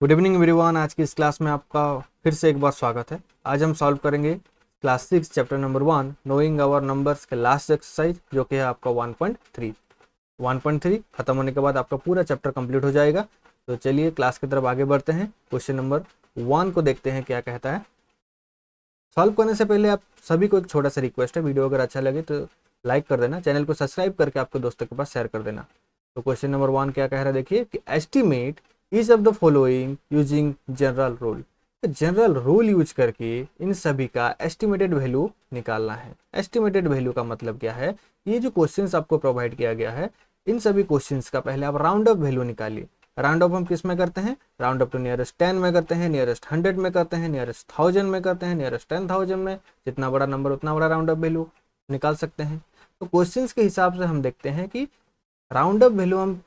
Good evening everyone. आज की इस क्लास में आपका फिर से एक बार स्वागत है। आज हम सॉल्व करेंगे class 6 chapter number 1 knowing our numbers के लास्ट एक्सरसाइज, जो कि है आपका 1.3। 1.3 खत्म होने के बाद आपका पूरा चैप्टर कंप्लीट हो जाएगा। तो चलिए क्लास की तरफ आगे बढ़ते हैं। क्वेश्चन नंबर 1 को देखते हैं क्या कहता है। सॉल्व करने से पहले आप सभी को एक छोटा सा रिक्वेस्ट है, वीडियो अगर अच्छा लगे तो लाइक कर देना, चैनल को सब्सक्राइब करके आपके दोस्तों के पास शेयर कर देना। तो क्वेश्चन नंबर 1 क्या कह रहा है, देखिए कि estimate each of the following using general rule. General rule use करके इन सभी का एस्टिमेटेड वैल्यू निकालना है। एस्टिमेटेड वैल्यू का मतलब क्या है, ये जो क्वेश्चंस आपको प्रोवाइड किया गया है, इन सभी क्वेश्चंस का पहले आप राउंड अप वैल्यू निकालिए। राउंड अप हम किस में करते हैं, राउंड अप टू नियरेस्ट 10 में करते हैं, नियरेस्ट 100 में करते हैं, नियरेस्ट 1000 में करते हैं, नियरेस्ट 10,000 में। जितना बड़ा नंबर उतना बड़ा राउंड अप वैल्यू निकाल सकते हैं। तो क्वेश्चंस के हिसाब से हम देखते हैं कि राउंड अप वैल्यू हम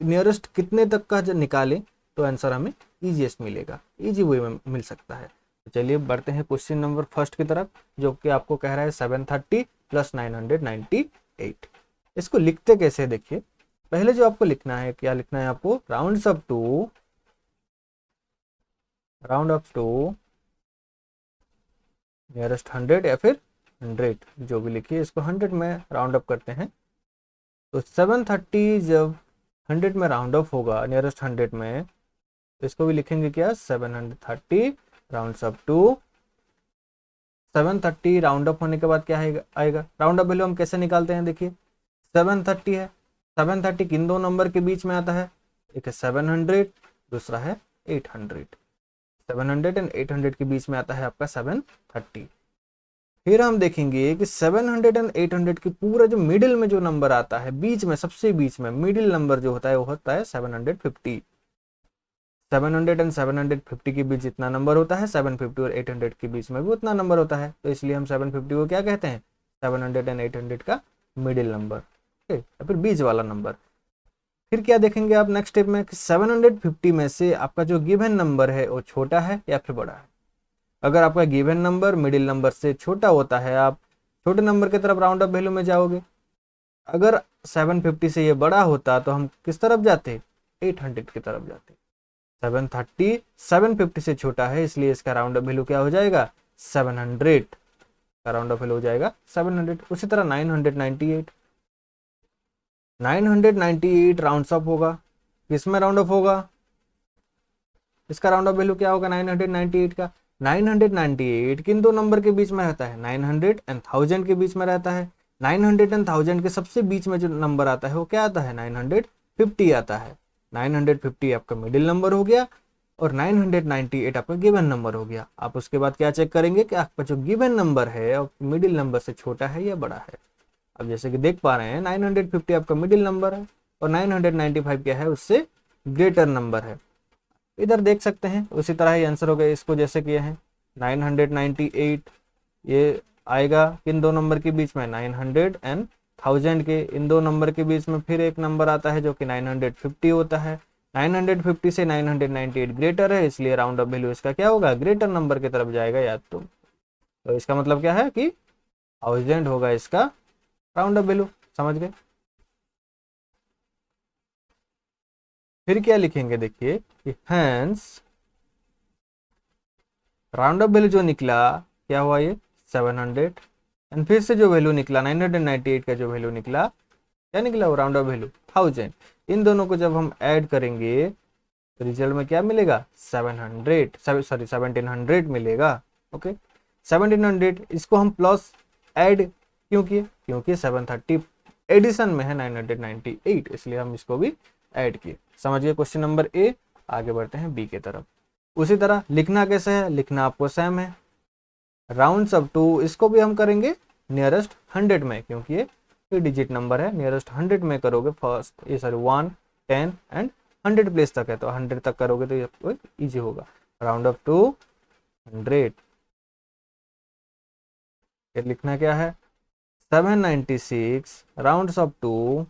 नियरेस्ट कितने तक का निकालें तो आंसर हमें इजीएस्ट मिलेगा, इजी वे में मिल सकता है। तो चलिए बढ़ते हैं क्वेश्चन नंबर फर्स्ट की तरफ, जो कि आपको कह रहा है 730 प्लस 998। इसको लिखते कैसे, देखिए पहले जो आपको लिखना है, क्या लिखना है आपको, राउंड अप टू नियरेस्ट 100 या फिर 100, जो भी लिखिए, इसको 100 में राउंड अप करते हैं। तो 730 जब 100 में राउंड अप होगा नियरेस्ट 100 में, तो इसको भी लिखेंगे क्या, 730 round up to 730। Round up होने के बाद क्या आएगा, राउंड अप वैल्यू हम कैसे निकालते हैं, देखिए 730 है, 730 किन दो नंबर के बीच में आता है, एक है 700, दूसरा है 800। 700 एंड 800 के बीच में आता है आपका 730। फिर हम देखेंगे कि 700 एंड 800 के पूरा जो मिडिल में जो नंबर आता है, बीच में सबसे बीच में मिडिल नंबर जो होता है वो होता है 750। 700 एंड 750 के बीच जितना नंबर होता है, 750 और 800 के बीच में भी उतना नंबर होता है। तो इसलिए हम 750 को क्या कहते हैं, 700 एंड 800 का मिडिल नंबर, ठीक, या फिर बीच वाला नंबर। फिर क्या देखेंगे आप नेक्स्ट स्टेप में कि 750 में से आपका जो गिवन नंबर है वो छोटा है या फिर बड़ा है। अगर आपका गिवन नंबर मिडिल नंबर से छोटा होता है, आप छोटे नंबर की तरफ राउंड अप वैल्यू में जाओगे। अगर 750 से ये बड़ा होता तो हम किस तरफ जाते, 800 की तरफ जाते। 730 750 से छोटा है, इसलिए इसका राउंड अप वैल्यू क्या हो जाएगा, 700 का राउंड अप वैल्यू हो जाएगा 700। उसी तरह 998 राउंड अप होगा, किसमें राउंड अप होगा, इसका राउंड अप वैल्यू क्या होगा 998 का। 998 किन दो नंबर के बीच में रहता है, 900 एंड 1000 के बीच में रहता है। 900 एंड 1000 के सबसे बीच में जो नंबर आता है वो क्या आता है, 950 आता है। 950 आपका मिडिल नंबर हो गया और 998 आपका गिवन नंबर हो गया। आप उसके बाद क्या चेक करेंगे कि आपका जो गिवन नंबर है और मिडिल नंबर से छोटा है या बड़ा है। अब जैसे कि देख पा रहे हैं 950 आपका मिडिल नंबर है और 995 क्या है, उससे ग्रेटर नंबर है। इधर देख सकते हैं उसी तरह ही आंसर हो गया, इसको जैसे किए हैं 998 ये आएगा किन दो नंबर के बीच में, 900 एंड 1000 के, इन दो नंबर के बीच में फिर एक नंबर आता है जो कि 950 होता है। 950 से 998 ग्रेटर है, इसलिए राउंड अप वैल्यू इसका क्या होगा, ग्रेटर नंबर की तरफ जाएगा याद। तो इसका मतलब क्या है कि 1000 होगा इसका राउंड अप वैल्यू, समझ गए। फिर क्या लिखेंगे, देखिए कि हैंस राउंड अप वैल्यू जो निकला क्या हुआ, ये 700 एंड फिर से जो वैल्यू निकला 998 का जो वैल्यू निकला, क्या निकला वो राउंड अप वैल्यू 1000। इन दोनों को जब हम ऐड करेंगे तो रिजल्ट में क्या मिलेगा, 1700 मिलेगा। ओके 1700, इसको हम प्लस ऐड क्यों किए, क्योंकि 730 एडिशन में है 998, इसलिए हम इसको भी ऐड किए। समझ गए क्वेश्चन नंबर ए। आगे बढ़ते हैं बी की तरफ। उसी तरह लिखना कैसे है, लिखना आपको सेम है। राउंड्स अप टू, इसको भी हम करेंगे नियरेस्ट 100 में, क्योंकि ये 3 डिजिट नंबर है। नियरेस्ट 100 में करोगे फर्स्ट, ये सॉरी 1 10 एंड 100 प्लेस तक है, तो 100 तक करोगे तो ये आपको ईजी होगा। राउंड अप टू 100, फिर लिखना क्या है, 796 राउंड्स अप टू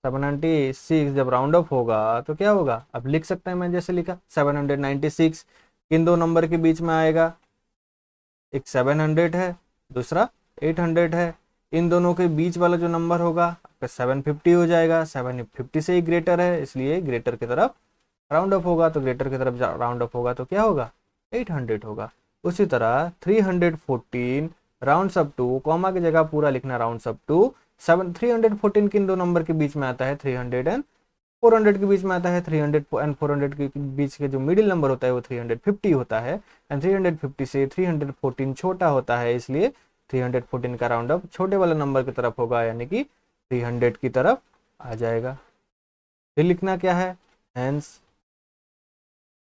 796 जब राउंड अप होगा तो क्या होगा, अब लिख सकते हैं, मैं जैसे लिखा 796 किन दो नंबर के बीच में आएगा, एक 700 है दूसरा 800 है। इन दोनों के बीच वाला जो नंबर होगा आपका 750 हो जाएगा, 750 से ही ग्रेटर है इसलिए ग्रेटर की तरफ राउंड अप होगा, तो ग्रेटर की तरफ राउंड अप होगा तो क्या होगा 800 होगा। उसी तरह 314 राउंड्स अप टू, कॉमा की जगह पूरा लिखना राउंड्स अप टू 314 किन दो नंबर के बीच में आता है 300 एंड 400 के बीच में आता है। 300 एंड 400 के बीच के जो मिडिल नंबर होता है वो 350 होता है एंड 350 से 314 छोटा होता है इसलिए 314 का राउंड अप छोटे वाले नंबर की तरफ होगा यानी कि 300 की तरफ आ जाएगा। फिर लिखना क्या है, हेंस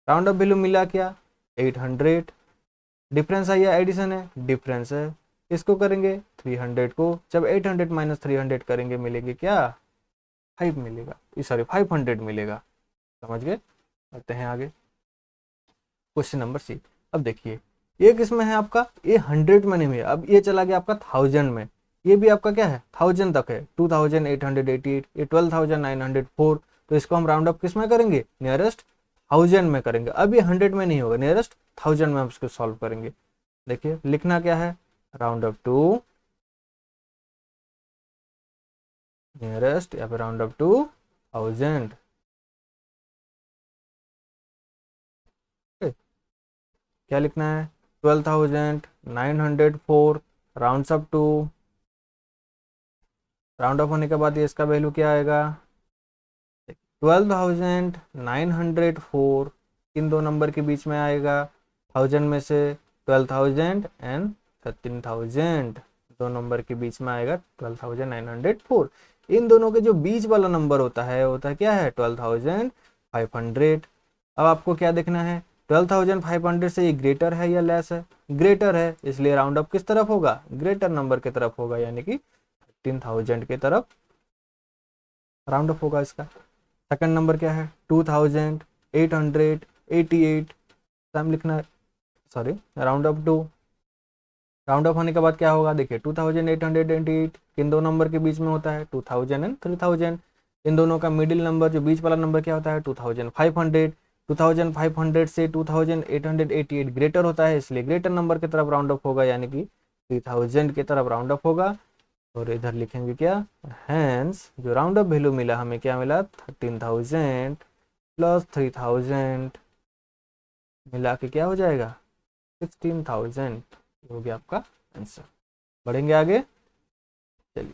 राउंड अप वैल्यू मिला क्या 800, डिफरेंस है या एडिशन है, डिफरेंस है। इसको करेंगे 300 को, जब 800 माइनस 300 करेंगे मिलेगी क्या 5 मिलेगा, सॉरी 500 मिलेगा। समझ गए। करते हैं आगे क्वेश्चन नंबर सी। अब देखिए ये किसमें है आपका, ये 100 में नहीं है, अब ये चला गया आपका 1000 में, ये भी आपका क्या है 1000 तक है 2888, ये 12904, तो इसको हम राउंड अप किस में करेंगे नियरेस्ट 1000 में करेंगे। अब ये 100 में नहीं होगा, नियरेस्ट 1000 में हम इसको सॉल्व करेंगे। देखिए लिखना क्या है, राउंड अप टू नियरेस्ट या फिर राउंड अप टू 1000। क्या लिखना है 12904 rounds up to, round up होने के बाद ये इसका वैल्यू क्या आएगा 12904 किन दो नंबर के बीच में आएगा 1000 में से 12000 एंड 13000 दो नंबर के बीच में आएगा 12904। इन दोनों के जो बीच वाला नंबर होता है क्या है 12500। अब आपको क्या देखना है 12500 से ये ग्रेटर है या लेस है, ग्रेटर है इसलिए राउंड अप किस तरफ होगा ग्रेटर नंबर की तरफ होगा यानी कि 13000 की तरफ राउंड अप होगा इसका। सेकंड नंबर क्या है 2888, टाइम लिखना है, sorry round up to, round up होने के बाद क्या होगा देखिए 2888 किन दो नंबर के बीच में होता है 2000 एंड 3000। इन दोनों का मिडिल नंबर जो बीच वाला नंबर क्या होता है 2500, 2500 से 2888 ग्रेटर होता है इसलिए ग्रेटर नंबर की तरफ राउंड अप होगा यानी कि 3000 की तरफ राउंड अप होगा। और इधर लिखेंगे क्या हैंस जो राउंड अप वैल्यू मिला हमें क्या मिला 13000 प्लस 3000 मिला के क्या हो जाएगा 16000, हो गया आपका आंसर। बढ़ेंगे आगे, चलिए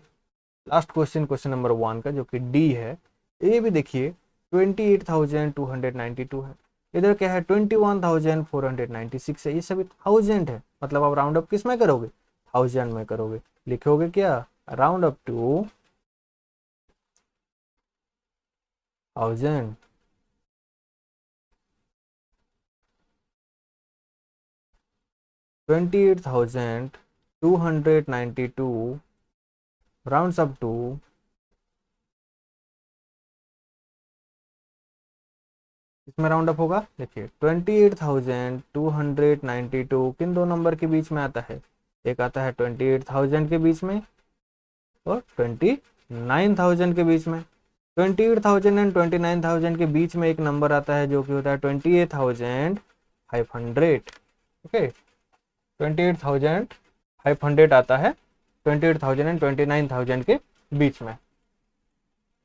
लास्ट क्वेश्चन, क्वेश्चन नंबर 1 का जो कि डी है। ये भी देखिए 28292 है, इधर क्या है 21496 है, ये सभी 1000 है, मतलब आप राउंड अप किस में करोगे 1000 में करोगे। लिखोगे क्या round up to 1000। $28,292 rounds up to इसमें राउंड अप होगा। देखिए 28,292 किन दो नंबर के बीच में आता है, एक आता है 28,000 के बीच में और 29,000 के बीच में। 28,000 एंड 29,000 के बीच में एक नंबर आता है जो कि होता है 28,500। ओके 28,500 आता है 28,000 एंड 29,000 के बीच में।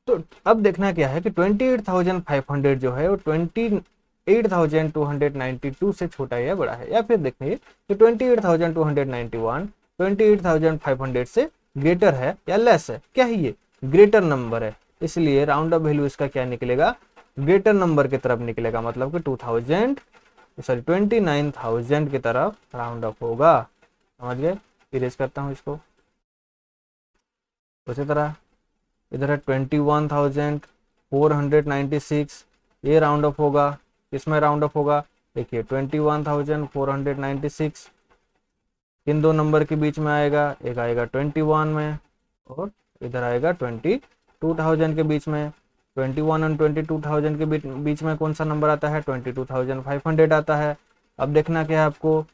तो अब देखना क्या है कि 28,500 जो है वो 28,292 से छोटा है या बड़ा है, या फिर देखिए कि 28,291 28,500 से ग्रेटर है या लेस है। क्या है ये ग्रेटर नंबर है, इसलिए राउंड अप वैल्यू इसका क्या निकलेगा ग्रेटर नंबर की तरफ निकलेगा, मतलब कि 29,000 की तरफ राउंड अप होगा। समझ गए। इरेज करता हूं इसको। उसी तरह इधर है 21,496, ये राउंड अप होगा, इसमें राउंड अप होगा। देखिए 21,496 किन दो नंबर के बीच में आएगा, एक आएगा 21 में और इधर आएगा 22,000 के बीच में। 21 और 22,000 के बीच में कौन सा नंबर आता है 22,500 आता है। अब देखना क्या है आपको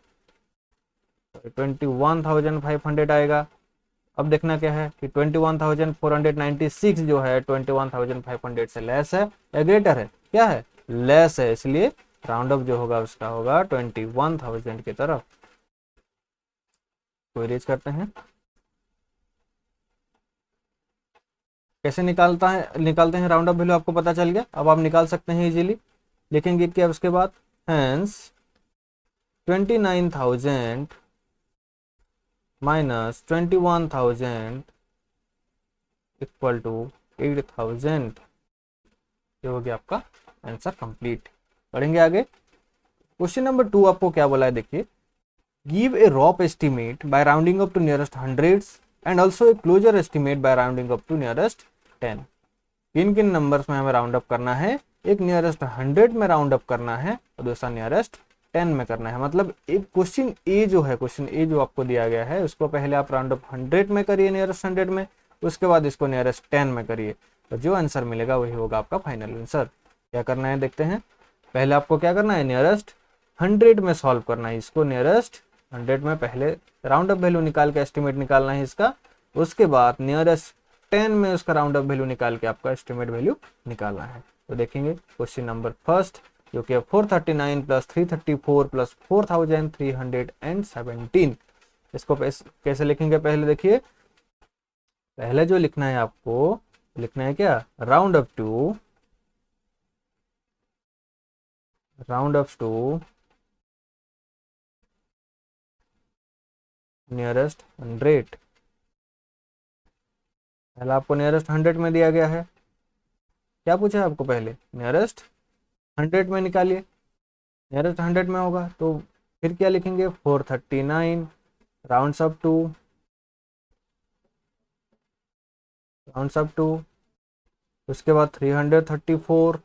21,500 आएगा। अब देखना क्या है कि 21,496 जो है 21,500 से लेस है या ग्रेटर है, क्या है लेस है, इसलिए राउंड अप जो होगा उसका होगा 21,000 की तरफ। तो इरेज करते हैं। कैसे निकालते हैं राउंड अप वैल्यू, आपको पता चल गया। अब आप निकाल सकते हैं इजीली। लिखेंगे क्या उसके बाद, हेंस 29,000 माइनस 21,000 इक्वल टू 8,000। ये हो गया आपका आंसर कंप्लीट। पढ़ेंगे आगे। क्वेश्चन नंबर 2 आपको क्या बोला है, देखिए, give a rough estimate by rounding up to nearest hundreds and also a closer estimate by rounding up to nearest 10। किन किन नंबर्स में हमें राउंड अप करना है, एक नियरेस्ट 100 में राउंड अप करना है और दूसरा नियरेस्ट 10 में करना है। मतलब एक क्वेश्चन ए जो है, क्वेश्चन ए जो आपको दिया गया है, उसको पहले आप राउंड अप 100 में करिए, नियरेस्ट 100 में, उसके बाद इसको नियरेस्ट 10 में करिए, तो जो आंसर मिलेगा वही होगा आपका फाइनल आंसर। क्या करना है देखते हैं। पहले आपको क्या करना है, नियरेस्ट 100 में सॉल्व करना है इसको, नियरेस्ट 100 में पहले राउंड अप वैल्यू निकाल के एस्टिमेट निकालना है इसका, उसके बाद नियरेस्ट 10 में उसका राउंड अप वैल्यू निकाल के आपका एस्टिमेट वैल्यू निकालना है। तो देखेंगे क्वेश्चन नंबर फर्स्ट, जो कि 439 प्लस 334 प्लस 4,317। इसको कैसे लिखेंगे, पहले देखिए, पहले जो लिखना है आपको, लिखना है क्या, राउंड अप टू नियरेस्ट 100। पहले आपको नियरेस्ट 100 में दिया गया है, क्या पूछा है आपको, पहले नियरेस्ट 100 में निकालिए, नियरेस्ट 100 में होगा तो फिर क्या लिखेंगे, 439 राउंड्स अप टू, उसके बाद 334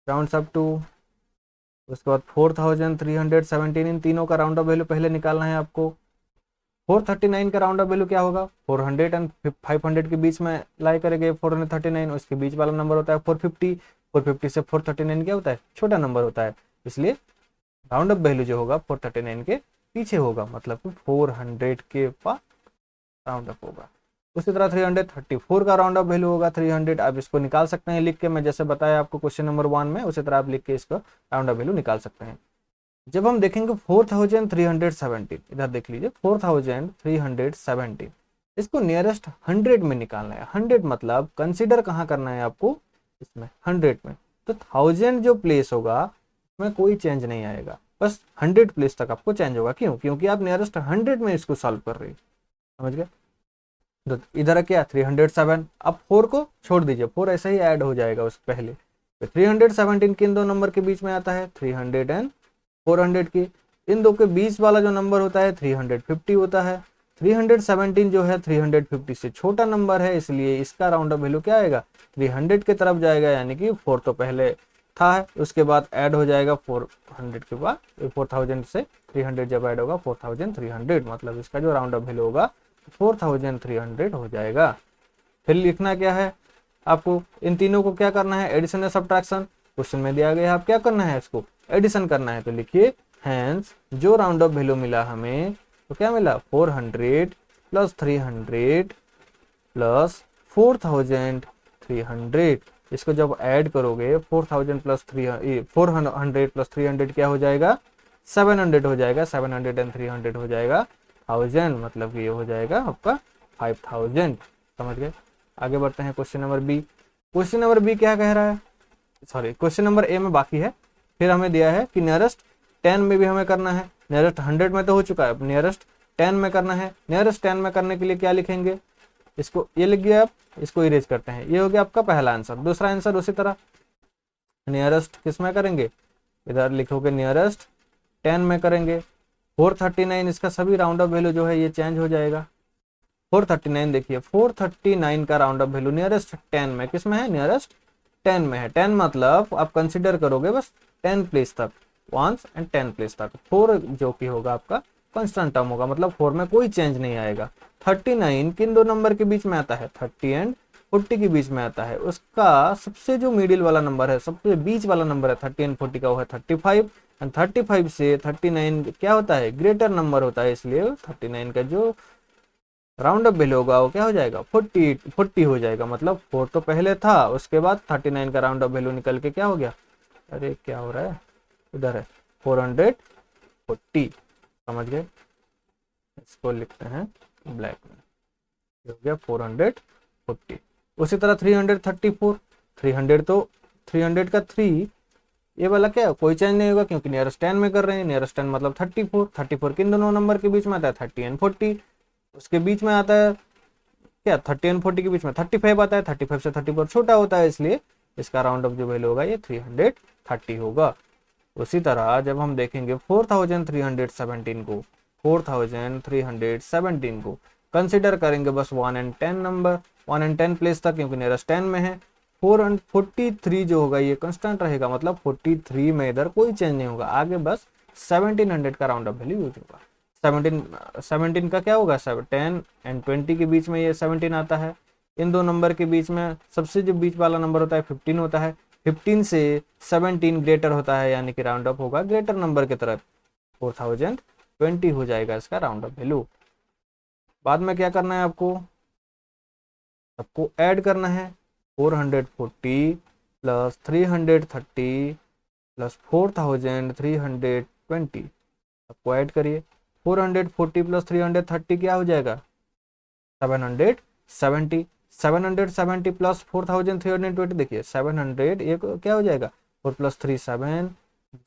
राउंड्स अप टू, उसके बाद 4,317। इन तीनों का राउंड अप वैल्यू पहले निकालना है आपको। 439 का राउंड अप वैल्यू क्या होगा, 400 एंड 500 के बीच में लाई करेंगे 439, उसके बीच वाला नंबर होता है 450। 450 से 439 क्या होता है, छोटा नंबर होता है, इसलिए राउंड अप वैल्यू जो होगा 439 के पीछे होगा, मतलब कि 400 के पास राउंड अप होगा। उसी तरह 334 का राउंड अप वैल्यू होगा 300। आप इसको निकाल सकते हैं लिख के, मैं जैसे बताया आपको क्वेश्चन नंबर 1 में, उसी तरह आप लिख के इसका राउंड अप वैल्यू निकाल सकते हैं। जब हम देखेंगे 4,317, इधर देख लीजिए 4,317, इसको नियरेस्ट 100 में निकालना है। 100 मतलब कंसीडर कहाँ करना है आपको, इसमें 100 में, तो 1000 जो प्लेस होगा उसमें कोई चेंज नहीं आएगा, बस 100 प्लेस तक आपको चेंज होगा। क्यों, क्योंकि आप नियरेस्ट 100 में इसको सॉल्व कर रहे हैं, समझ गए। तो इधर क्या 307, अब 4 को छोड़ दीजिए, 4 ऐसे ही ऐड हो जाएगा उस पहले। तो 317 किन दो नंबर के बीच में आता है, 300 एंड 400 की, इन दो के बीच वाला जो नंबर होता है 350 होता है। 317 जो है 350 से छोटा नंबर है, इसलिए इसका राउंड अप वैल्यू क्या आएगा, 300 की तरफ जाएगा, यानी कि 4 तो पहले था है, उसके बाद ऐड हो जाएगा 400 के बाद, 4000 से 300 जब ऐड होगा 4300, मतलब इसका जो राउंड अप वैल्यू होगा 4300 हो जाएगा। फिर लिखना क्या है आपको, इन तीनों को क्या करना है, एडिशन या सब्ट्रैक्शन, क्वेश्चन में दिया गया है, आप क्या करना है, इसको एडिशन करना है। तो लिखिए, हेंस जो राउंड अप वैल्यू मिला हमें, तो क्या मिला, 400 प्लस 300 प्लस 4300। इसको जब ऐड करोगे 400 प्लस 300 क्या हो जाएगा, 700 हो जाएगा, 700 एंड 300 हो जाएगा 1000, मतलब कि ये हो जाएगा आपका 5000। समझ गए। आगे बढ़ते हैं question number B. Question number B क्या कह रहा है, सॉरी क्वेश्चन नंबर ए में बाकी है। फिर हमें दिया है कि नियरेस्ट 10 में भी हमें करना है, नियरेस्ट 100 में तो हो चुका है, अब नियरेस्ट 10 में करना है। नियरेस्ट 10 में करने के लिए क्या लिखेंगे, इसको ये लिख गया, आप इसको इरेज करते हैं, ये हो गया आपका पहला आंसर। दूसरा आंसर उसी तरह नियरेस्ट किस में करेंगे, इधर लिखोगे नियरेस्ट 10 में करेंगे। 439 इसका सभी राउंड अप वैल्यू जो है ये चेंज हो जाएगा। 439 देखिए, 439 का राउंड अप वैल्यू नियरेस्ट 10 में किस में है, नियरेस्ट 10 में है। 10 मतलब आप कंसिडर करोगे बस 10 प्लेस तक, 1 एंड 10 प्लेस तक। 4 जो कि होगा आपका कांस्टेंट टर्म होगा, मतलब 4 में कोई चेंज नहीं आएगा। 39 किन दो नंबर के बीच में आता है, 30 एंड 40 के बीच में आता है। उसका सबसे जो मिडिल वाला नंबर है, सबसे बीच वाला नंबर है 30 एंड 40 का, वो है 35। एंड 35 से 39 क्या होता है, ग्रेटर नंबर होता है, इसलिए 39 का जो राउंड अप वैल्यू होगा वो क्या हो जाएगा, 40 हो जाएगा। मतलब 4 तो पहले था, उसके बाद 39 का राउंड अप वैल्यू निकल के क्या हो गया, अरे क्या हो रहा है, इधर है 440। समझ गए। इसको लिखते हैं ब्लैक में, ये हो गया 440। उसी तरह 334, 300 तो 300 का 3, ये वाला क्या है, कोई चेंज नहीं होगा क्योंकि नियरेस्ट 10 में कर रहे हैं। नियरेस्ट 10 मतलब 34, 34 किन दोनों नंबर के बीच में आता है, 30 एंड 40। उसके बीच में आता है क्या, 30 एंड 40 के बीच में 35 आता है। 35 से 34 छोटा होता है, इसलिए इसका राउंड ऑफ जो वैल्यू होगा ये 330 होगा। उसी तरह जब हम देखेंगे 4317 को, 4317 को कंसिडर करेंगे बस 1 एंड 10 नंबर, 1 एंड 10 प्लेस तक, क्योंकि नियरेस्ट 10 में है। 443 जो होगा ये कांस्टेंट रहेगा, मतलब 43 में इधर कोई चेंज नहीं होगा, आगे बस 1700 का राउंड ऑफ वैल्यू यूज होगा। 17 का क्या होगा, 10 एंड 20 के बीच में ये 17 आता है। इन दो नंबर के बीच में सबसे जो बीच वाला नंबर होता है 15 होता है। 15 से 17 ग्रेटर होता है, यानी कि राउंड अप होगा ग्रेटर नंबर की तरफ। 4020 हो जाएगा इसका राउंड अप वैल्यू। बाद में क्या करना है आपको, सबको ऐड करना है। 440 प्लस 330 प्लस 4320 सबको ऐड करिए। 440 प्लस 330 क्या हो जाएगा, 770। 770 प्लस 4320, देखिए 700 ये क्या हो जाएगा, 4 प्लस 3 7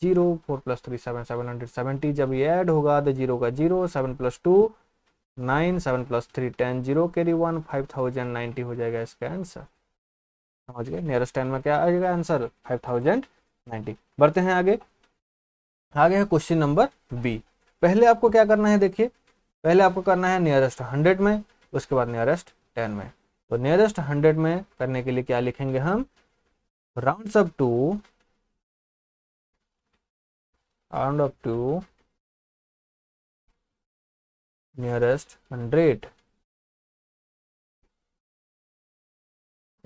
0, 4 प्लस 3 7 770। जब ये ऐड होगा तो 0 का 0, 7 प्लस 2 9, 7 प्लस 3 10, 0 कैरी 1, 5090 हो जाएगा इसका आंसर। समझ गए, नियरेस्ट 10 में क्या आएगा आंसर, 5090। बढ़ते हैं आगे। आगे है क्वेश्चन नंबर बी। पहले आपको क्या करना है, देखिए पहले आपको करना है नियरेस्ट 100 में, उसके बाद नियरेस्ट 10 में। तो नियरेस्ट 100 में करने के लिए क्या लिखेंगे हम, राउंड्स अप टू नियरेस्ट 100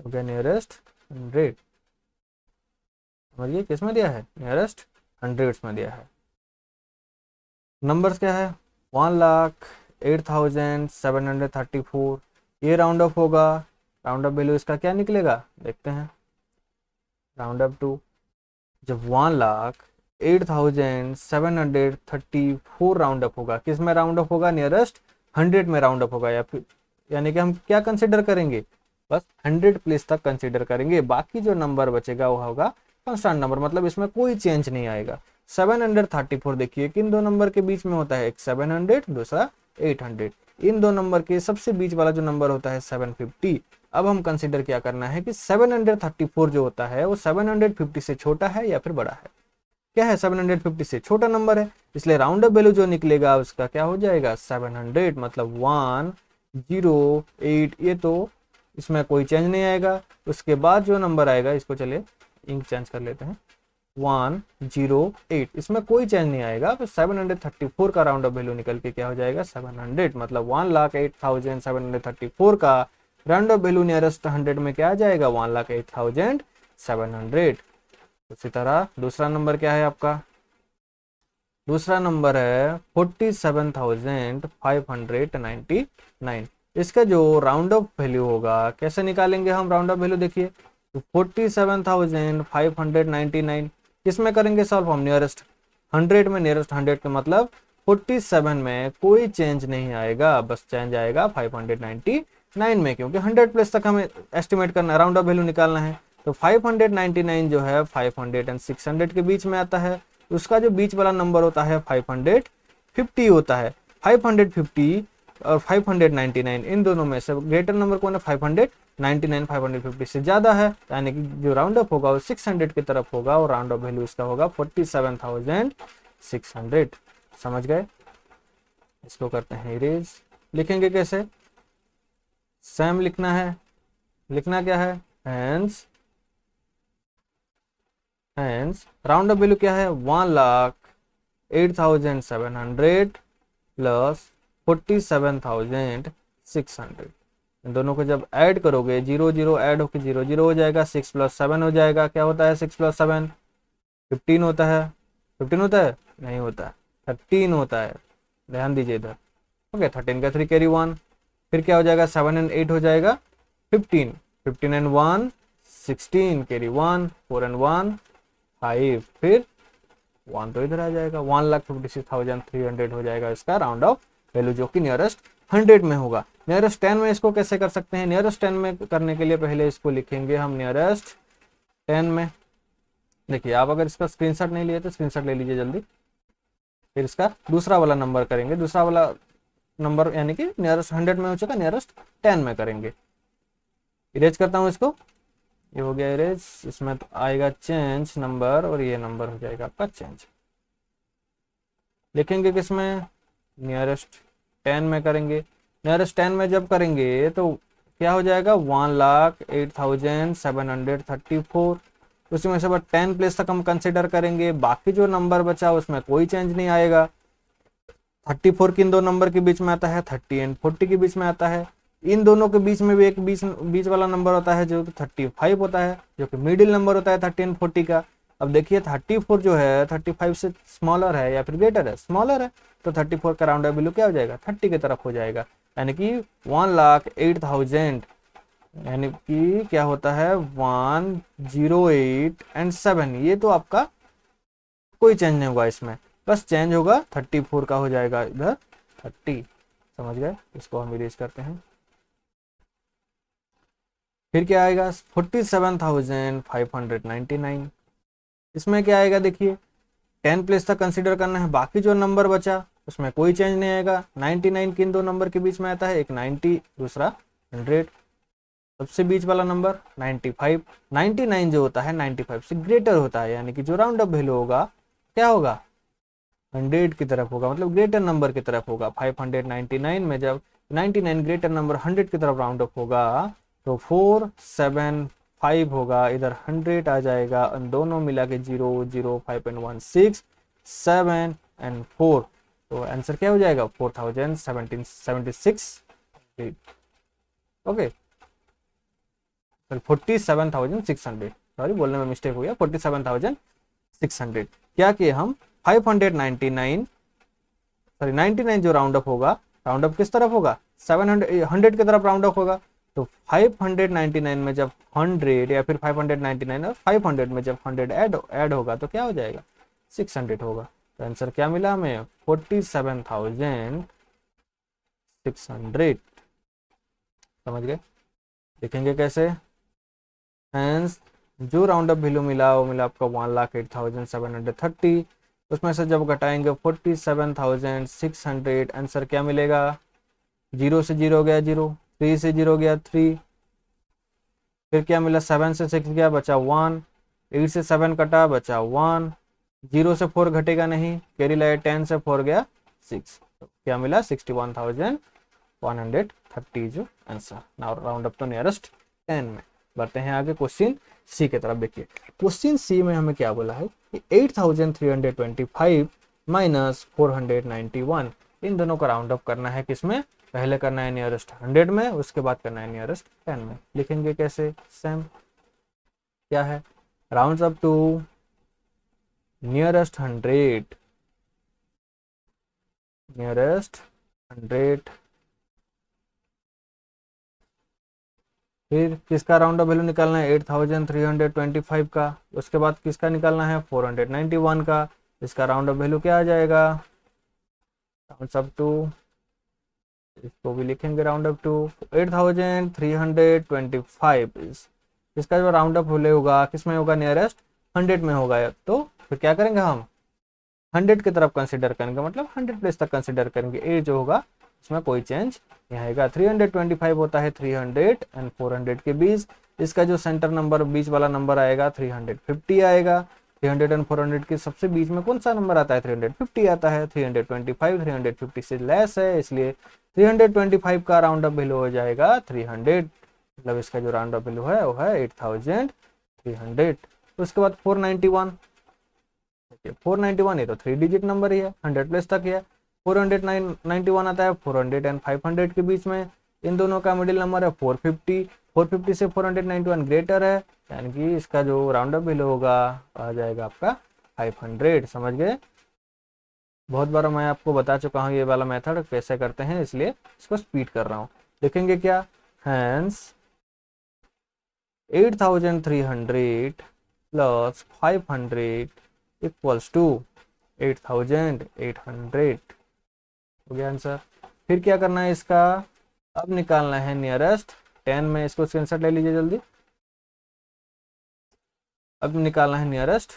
हो गया, नियरेस्ट 100। समझिए किस में दिया है, नियरेस्ट 100 में दिया है। नंबर्स क्या है, 1,08,734, ये राउंड ऑफ होगा। राउंड ऑफ वैल्यू इसका क्या निकलेगा, देखते हैं। राउंड अप टू, जब 1,08,734 राउंड अप होगा, किस में राउंड अप होगा, नियरेस्ट 100 में राउंड अप होगा। या फिर यानी कि हम क्या कंसिडर करेंगे, बस 100 प्लेस तक कंसिडर करेंगे, बाकी जो नंबर बचेगा वो होगा कांस्टेंट नंबर, मतलब इसमें कोई चेंज नहीं आएगा। 734 देखिए किन दो नंबर के बीच में होता है, एक 700 दूसरा 800। इन दो नंबर के सबसे बीच वाला जो नंबर होता है 750। अब हम कंसिडर क्या करना है कि 734 जो होता है वो 750 से छोटा है या फिर बड़ा है। क्या है, 750 से छोटा नंबर है, इसलिए राउंड अप वैल्यू जो निकलेगा उसका क्या हो जाएगा, 700, मतलब 108। ये तो इसमें कोई चेंज नहीं आएगा। उसके बाद जो नंबर आएगा, इसको चलिए इंक चेंज कर लेते हैं, 108, इसमें कोई चेंज नहीं आएगा। तो 734 का राउंड ऑफ वैल्यू निकल के क्या हो जाएगा, 700, मतलब 1,08,734 का राउंड ऑफ वैल्यू नियरेस्ट 100 में क्या आ जाएगा, 1,08,700। उसी तरह दूसरा नंबर क्या है आपका, दूसरा नंबर है 47,599। इसका जो राउंड ऑफ वैल्यू होगा, कैसे निकालेंगे हम राउंड ऑफ वैल्यू, देखिए तो 47,599 किसमें करेंगे सॉल्व हम, नियरेस्ट 100 में। नियरेस्ट 100 का मतलब 47 में कोई चेंज नहीं आएगा, बस चेंज आएगा 599 में, क्योंकि 100 प्लस तक हमें एस्टिमेट करना है, राउंड ऑफ वैल्यू निकालना है। तो 599 जो है 500 एंड 600 के बीच में आता है। उसका जो बीच वाला नंबर होता है 550 होता है। 550 और 599 इन दोनों में से ग्रेटर नंबर कौन है, 599। 550 से ज्यादा है, यानी कि जो राउंड अप होगा वो 600 की तरफ होगा, और राउंड ऑफ वैल्यू इसका होगा 47,600। समझ गए, इसको करते हैं इरेज। लिखेंगे कैसे, सेम लिखना है। लिखना क्या है, हेंस राउंड ऑफ वैल्यू क्या है, 1,08,700 प्लस 47,600। इन दोनों को जब ऐड करोगे, 0 0 ऐड होकर 0 0 हो जाएगा, 6 प्लस 7 हो जाएगा। क्या होता है 6 प्लस 7, 15 होता है। 15 होता है, नहीं होता है, 13 होता है, ध्यान दीजिए इधर। ओके, 13 का 3 कैरी 1, फिर क्या हो जाएगा, 7 एंड 8 हो जाएगा 15, 15 एंड 1 16 कैरी 1, 4 एंड 1 5, फिर 1 तो इधर आ जाएगा, 1,56,300 हो जाएगा इसका राउंड ऑफ वैल्यू, जो कि नियरेस्ट 100 में होगा। नियरेस्ट 10 में इसको कैसे कर सकते हैं? नियरेस्ट 10 में करने के लिए पहले इसको लिखेंगे हम नियरेस्ट 10 में। देखिए आप अगर इसका स्क्रीनशॉट नहीं लिए तो स्क्रीनशॉट ले लीजिए जल्दी। फिर इसका दूसरा वाला नंबर करेंगे, दूसरा वाला नंबर यानी कि नियरेस्ट 100 में हो चुका, नियरेस्ट 10 में करेंगे। इरेज करता हूँ इसको, ये हो गया इरेज। इसमें तो आएगा चेंज नंबर और ये नंबर हो जाएगा आपका चेंज। लिखेंगे किसमें? नियरेस्ट 10 में करेंगे। नियरेस्ट 10 में जब करेंगे तो क्या हो जाएगा? 1,08,734। उसी में से बस 10 प्लेस तक हम कंसिडर करेंगे, बाकी जो नंबर बचा उसमें कोई चेंज नहीं आएगा। 34 किन दो नंबर के बीच में आता है? 30 एंड 40 के बीच में आता है। इन दोनों के बीच में भी एक बीच वाला नंबर होता है जो कि 35 होता है, जो कि मिडिल नंबर होता है 30 एंड 40 का। अब देखिए 34 जो है 35 से स्मॉलर है या फिर ग्रेटर है? स्मॉलर है, तो 34 का राउंड वैल्यू क्या हो जाएगा? 30 की तरफ हो जाएगा, यानी कि 1,08,000 यानी कि क्या होता है 108 एंड 7। ये तो आपका कोई चेंज नहीं होगा इसमें, बस चेंज होगा 34 का हो जाएगा इधर 30। समझ गए? इसको हम इरेज करते हैं। फिर क्या आएगा? 47,599। इसमें क्या आएगा? देखिए 10 प्लेस तक कंसिडर करना है, बाकी जो नंबर बचा उसमें कोई चेंज नहीं आएगा। 99 किन दो नंबर के बीच में आता है? एक 90, दूसरा 100। सबसे बीच वाला नंबर 95। 99 जो होता है 95 से ग्रेटर होता है, यानी कि जो राउंड अप वैल्यू होगा क्या होगा? 100 की तरफ होगा, मतलब ग्रेटर नंबर की तरफ होगा। 599 में जब 99 ग्रेटर नंबर 100 की तरफ राउंड अप होगा तो 475 होगा, इधर 100 आ जाएगा, उन दोनों मिला के 0 0 5.16 7 एंड 4। तो आंसर क्या हो जाएगा? 4076। ओके, 47,600, सॉरी बोलने में मिस्टेक हो गया, 47,600। क्या किए हम? 599 सॉरी 99 जो राउंड अप होगा, राउंड अप किस तरफ होगा? 100 की तरफ राउंड अप होगा। तो 599 में जब 100 या फिर 599 और 500 में जब 100 ऐड होगा तो क्या हो जाएगा? 600 होगा। तो आंसर क्या मिला हमें? 47,600। समझ गए? देखेंगे कैसे? हेंस जो राउंड अप वैल्यू मिला वो मिला आपका 1,08,730। उसमें से जब घटाएंगे 47,600, आंसर क्या मिलेगा? 0 से 0 गया 0, 3 से 0 गया 3, फिर क्या मिला? 7 से 6 गया बचा 1, 8 से 7 कटा बचा 1, 0 से 4 घटेगा नहीं, कैरी लाए 10 से 4 गया 6, तो क्या मिला? 61,130 जो answer. Now round up to nearest 10 में। बढ़ते हैं आगे क्वेश्चन सी की तरफ। देखिए क्वेश्चन सी में हमें क्या बोला है कि 8,325 माइनस 491, इन दोनों का राउंड अप करना है। किसमें? पहले करना है नियरेस्ट 100 में, उसके बाद करना है नियरेस्ट 10 में। लिखेंगे कैसे? सेम क्या है? Rounds up to nearest 100, nearest 100। फिर किसका राउंड अप वैल्यू निकालना है? 8,325 का। उसके बाद किसका निकालना है? 491 का। इसका राउंड अप वैल्यू क्या आ जाएगा? राउंड्स अप टू, इसको भी लिखेंगे राउंड अप टू 8,325। इसका जो राउंड अप वैल्यू होगा किसमें होगा? नियरेस्ट 100 में होगा। तो फिर क्या करेंगे हम? 100 की तरफ कंसिडर करेंगे, मतलब 100 प्लेस तक कंसिडर करेंगे। ए जो होगा इसमें कोई चेंज नहीं आएगा। 325 होता है 300 एंड 400 के बीच। इसका जो सेंटर नंबर बीच वाला नंबर आएगा 350 आएगा। 300 एंड 400 के सबसे बीच में कौन सा नंबर आता है? 350 आता है। 325 350 से लेस है, इसलिए 325 का राउंड अप वैल्यू हो जाएगा 300, मतलब इसका जो राउंड अप वैल्यू है वो है 8,300। उसके बाद 491, 491 ये तो 3 डिजिट नंबर ही है, 100 प्लस तक है। 491 आता है 400 एंड 500 के बीच में। इन दोनों का मिडिल नंबर है 450। 450 से 491 ग्रेटर है, यानी कि इसका जो राउंड अप वैल्यू होगा आ जाएगा आपका 500। समझ गए? बहुत बार मैं आपको बता चुका हूँ ये वाला मेथड कैसे करते हैं, इसलिए इसको स्पीड कर रहा हूँ। देखेंगे क्या? हैंस 8,300 प्लस 500 इक्वल्स टू 8,800 हो गया आंसर। फिर क्या करना है इसका, अब निकालना है नियरेस्ट 10 में, इसको स्क्रीनशॉट ले लीजिए जल्दी। अब निकालना है नियरेस्ट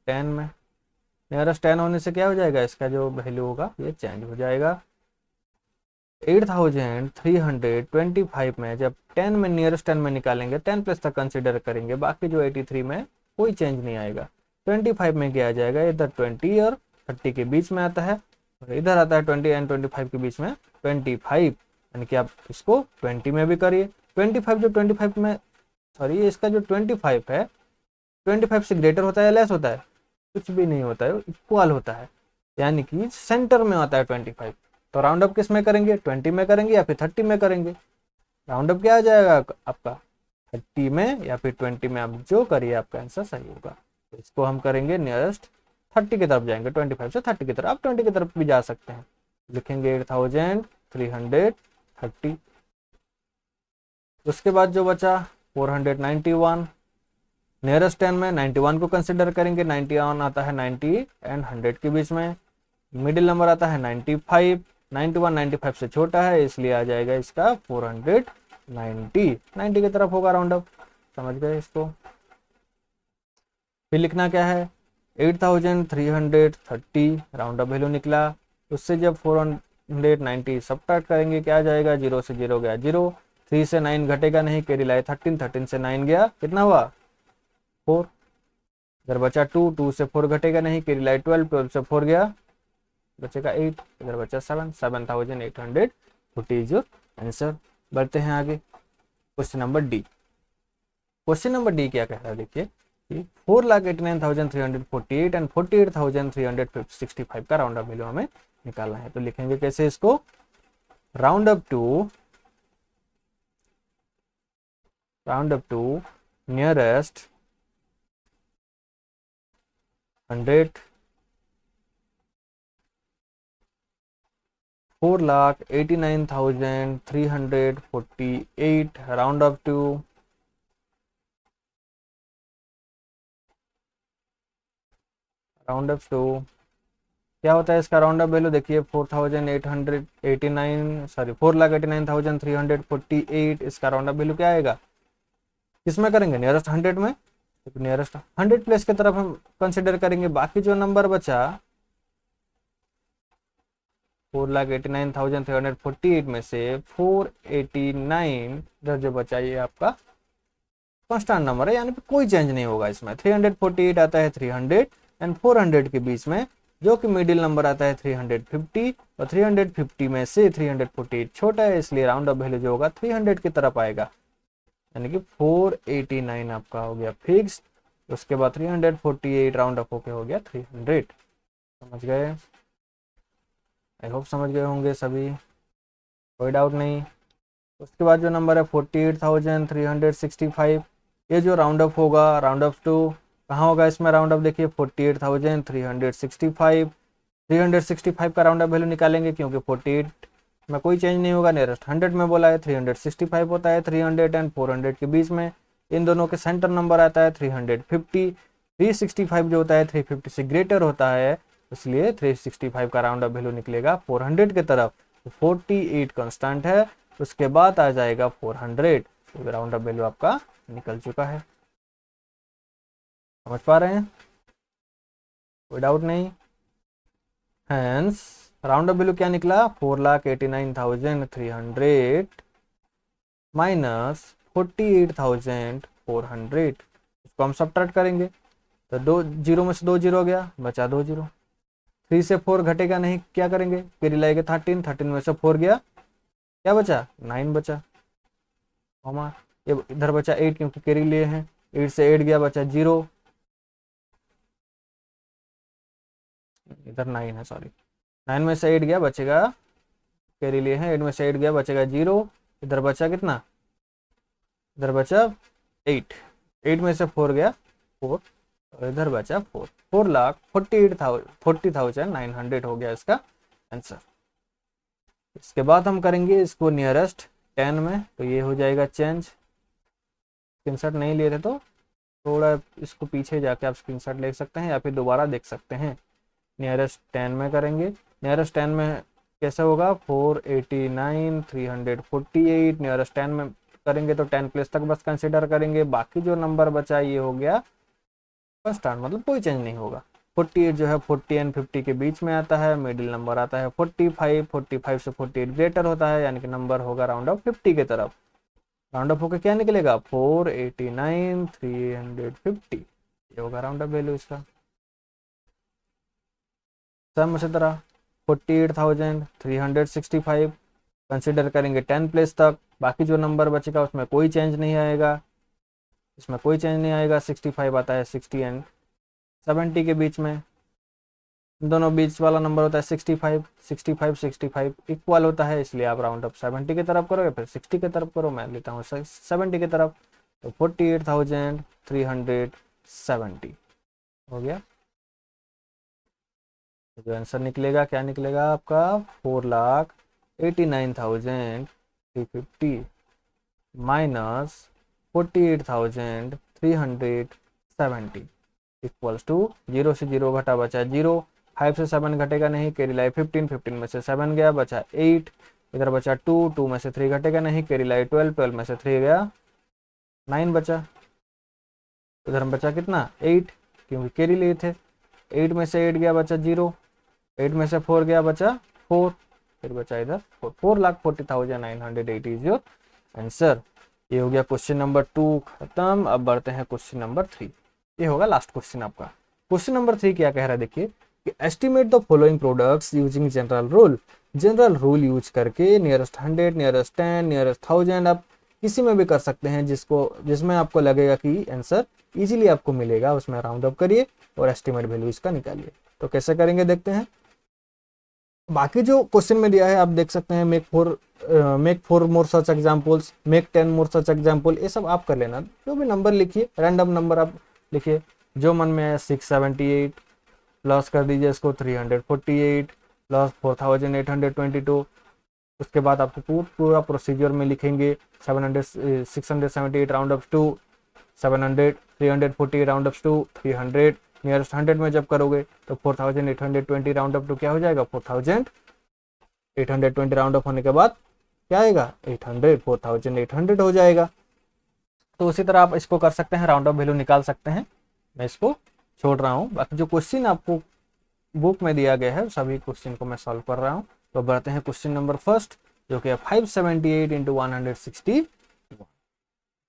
10 में। नियरेस्ट 10 होने से क्या हो जाएगा, इसका जो वैल्यू होगा ये चेंज हो जाएगा। 8325 में जब 10 में नियरेस्ट 10 में निकालेंगे 10 प्लस तक कंसिडर करेंगे, बाकी जो 83 में कोई चेंज नहीं आएगा। 25 में क्या आ जाएगा, इधर 20 और 30 के बीच में आता है, और इधर आता है 20 एंड 25 के बीच में 25, यानी कि आप इसको 20 में भी करिए। 25 जो 25 में, सॉरी इसका जो 25 है 25 से ग्रेटर होता है या लेस होता है, कुछ भी नहीं होता है, इक्वल होता है, यानी कि सेंटर में आता है 25। तो राउंड अप किस में करेंगे, 20 में करेंगे या फिर 30 में करेंगे। राउंड अप क्या आ जाएगा आपका, 30 में या फिर 20 में, आप जो करिए आपका आंसर सही होगा। तो इसको हम करेंगे नियरेस्ट 30 की तरफ जाएंगे, 25 से 30 की तरफ, आप 20 की तरफ भी जा सकते हैं। लिखेंगे 8330। उसके बाद जो बचा 491, नियरेस्ट 10 में 91 को कंसिडर करेंगे। 91 आता है 90 एंड 100 के बीच में। मिडिल नंबर आता है 95, 91 95 से छोटा है, इसलिए आ जाएगा इसका 490, 90 की तरफ होगा राउंड अप। समझ गए इसको। फिर लिखना क्या है, 8330 राउंड अप वैल्यू निकला। उससे जब 490 सबट्रैक्ट करेंगे क्या आ जाएगा, 0 से 0 गया 0, 3 से 9 घटेगा नहीं, कैरी लाए 13, 13 से 9 गया, कितना हुआ 4। इधर बचा 2, 2 से 4 घटेगा नहीं, कैरी लाए 12, 12 से 4 गया, बचेगा 8, इधर बचा 7, 7840 इज योर आंसर। बढ़ते हैं आगे, question number D. Question number D क्या कह रहा है, देखिए 4,89,348 एंड 48,365 का राउंड अप वैल्यू हमें निकालना है। तो लिखेंगे कैसे इसको, round up to nearest 100, 4,89,348 round up to क्या होता है इसका राउंड अप वैल्यू, देखिए 4,89,348, इसका राउंड अप वैल्यू क्या आएगा, किसमें करेंगे, नियरेस्ट 100 में। तो नियरेस्ट 100 प्लेस की तरफ हम कंसिडर करेंगे। बाकी जो नंबर बचा 4,89,348 में से 489 इधर जो बचा ये आपका कांस्टेंट नंबर है, यानी कोई चेंज नहीं होगा इसमें। 348 आता है 300 एंड 400 के बीच में, जो कि मिडिल नंबर आता है 350, और 350 में से 348 छोटा है, इसलिए राउंड अप वैल्यू जो होगा 300 की तरफ आएगा, यानी कि 489 आपका हो गया फिक्स। उसके बाद 348 राउंड अप होके हो गया 300। समझ गए, आई होप समझ गए होंगे सभी, कोई डाउट नहीं। उसके बाद जो नंबर है 48,365, ये जो राउंड अप होगा, राउंड अप टू कहाँ होगा इसमें राउंड अप, देखिए 48,365, 365 का राउंड अप वैल्यू निकालेंगे, क्योंकि 48 में कोई चेंज नहीं होगा, नियरेस्ट 100 में बोला है, 365 होता है 300 एंड 400 के बीच में, इन दोनों के सेंटर नंबर आता है 350, 365 जो होता है 350 से ग्रेटर होता है, इसलिए 365 का राउंड अप वैल्यू निकलेगा 400 की तरफ। 48 कांस्टेंट है, उसके बाद आ जाएगा 400, तो राउंड अप वैल्यू आपका निकल चुका है। समझ पा रहे हैं, कोई डाउट नहीं। हेंस राउंड अप वैल्यू क्या निकला, 4,89,300 माइनस 48,400, इसको हम सबट्रैक्ट करेंगे तो 2 जीरो में से 2 जीरो गया, बचा 2 जीरो। 3 से 4 घटेगा नहीं, क्या करेंगे, कैरी लाएंगे 13, 13 में से 4 गया, क्या बचा 9 बचा, ये इधर बचा 8 क्योंकि कैरी लिए हैं, 8 से 8 गया, बचा 0, इधर 9 है सॉरी, 9 में से 8 गया, बचेगा, कैरी लिए हैं 8 में से 8 गया, बचेगा 0, इधर बचा कितना, इधर बचा 8, 8 में से 4 गया 4, और इधर बचा 4, 4,48,900 हो गया इसका आंसर। इसके बाद हम करेंगे इसको नियरेस्ट 10 में, तो ये हो जाएगा चेंज। स्क्रीनशॉट नहीं लिए थे तो थोड़ा इसको पीछे जाके आप स्क्रीनशॉट ले सकते हैं या फिर दोबारा देख सकते हैं। नियरेस्ट 10 में करेंगे, नियरेस्ट 10 में कैसे होगा 489 348 नियरेस्ट 10 में करेंगे तो 10 प्लेस तक बस कंसिडर करेंगे, बाकी जो नंबर बचा ये हो गया कंस्टेंट, मतलब कोई चेंज नहीं होगा। 48 जो है 40 एंड 50 के बीच में आता है, मिडिल नंबर आता है 45, 45 से 48 ग्रेटर होता है, यानी कि नंबर होगा राउंड ऑफ 50 की तरफ। राउंड ऑफ होकर क्या निकलेगा 489 350, ये होगा राउंड ऑफ वैल्यू इसका। सम उसी तरह 48,365 कंसिडर करेंगे 10 प्लेस तक, बाकी जो नंबर बचेगा उसमें कोई चेंज नहीं आएगा, इसमें कोई चेंज नहीं आएगा। 65 आता है 60 एंड 70 के बीच में, दोनों बीच वाला नंबर होता है 65, 65 65 इक्वल होता है, इसलिए आप राउंड अप 70 की तरफ करोगे, फिर 60 की तरफ करो, मैं लेता हूँ 70 की तरफ, तो 48,370 हो गया। तो जो आंसर निकलेगा क्या निकलेगा आपका 4,89,350 माइनस 48,370 इक्वल्स टू 0 से 0 घटा बचा 0, 5 से 7 घटेगा नहीं, कैरी लाई 15, 15 में से 7 गया बचा 8, इधर बचा 2, 2 में से 3 घटेगा नहीं, कैरी लाई 12, 12 में से 3 गया 9 बचा, इधर बचा कितना 8 क्योंकि कैरी लिए थे, 8 में से 8 गया बचा 0, 8 में से 4 गया बचा 4, फिर बचा इधर 4,40,980 इज योर आंसर। ये हो गया क्वेश्चन नंबर 2 खत्म। अब बढ़ते हैं क्वेश्चन नंबर 3, ये होगा लास्ट क्वेश्चन आपका। क्वेश्चन नंबर 3 क्या कह रहा है देखिए कि estimate the following products using general rule. General rule use करके नियरेस्ट 100, नियरेस्ट 10, नियरेस्ट 1000 आप किसी में भी कर सकते हैं, जिसमें आपको लगेगा कि आंसर इजीली आपको मिलेगा, उसमें राउंड अप करिए और एस्टिमेट वैल्यू इसका निकालिए। तो कैसे करेंगे देखते हैं। बाकी जो क्वेश्चन में दिया है आप देख सकते हैं, make four more such examples, make 10 मोर सच एग्जाम्पल, ये सब आप कर लेना। जो भी नंबर लिखिए, रैंडम नंबर आप लिखिए, जो मन में है 678 प्लस कर दीजिए इसको 348 प्लस 4822, उसके बाद आपको पूरा प्रोसीजर में लिखेंगे 678 round up to 700, 348 round up to 300, nearest 100 में जब करोगे तो 4820 राउंड अप टू क्या हो जाएगा 4820 राउंड अप होने के बाद क्या आएगा 800, 4800 हो जाएगा। तो उसी तरह आप इसको कर सकते हैं, राउंड अप वैल्यू निकाल सकते हैं। मैं इसको छोड़ रहा हूँ, बाकी जो क्वेश्चन आपको बुक में दिया गया है सभी क्वेश्चन को मैं सॉल्व कर रहा हूँ। तो बढ़ते हैं क्वेश्चन नंबर फर्स्ट, जो कि 578 इंटू 160।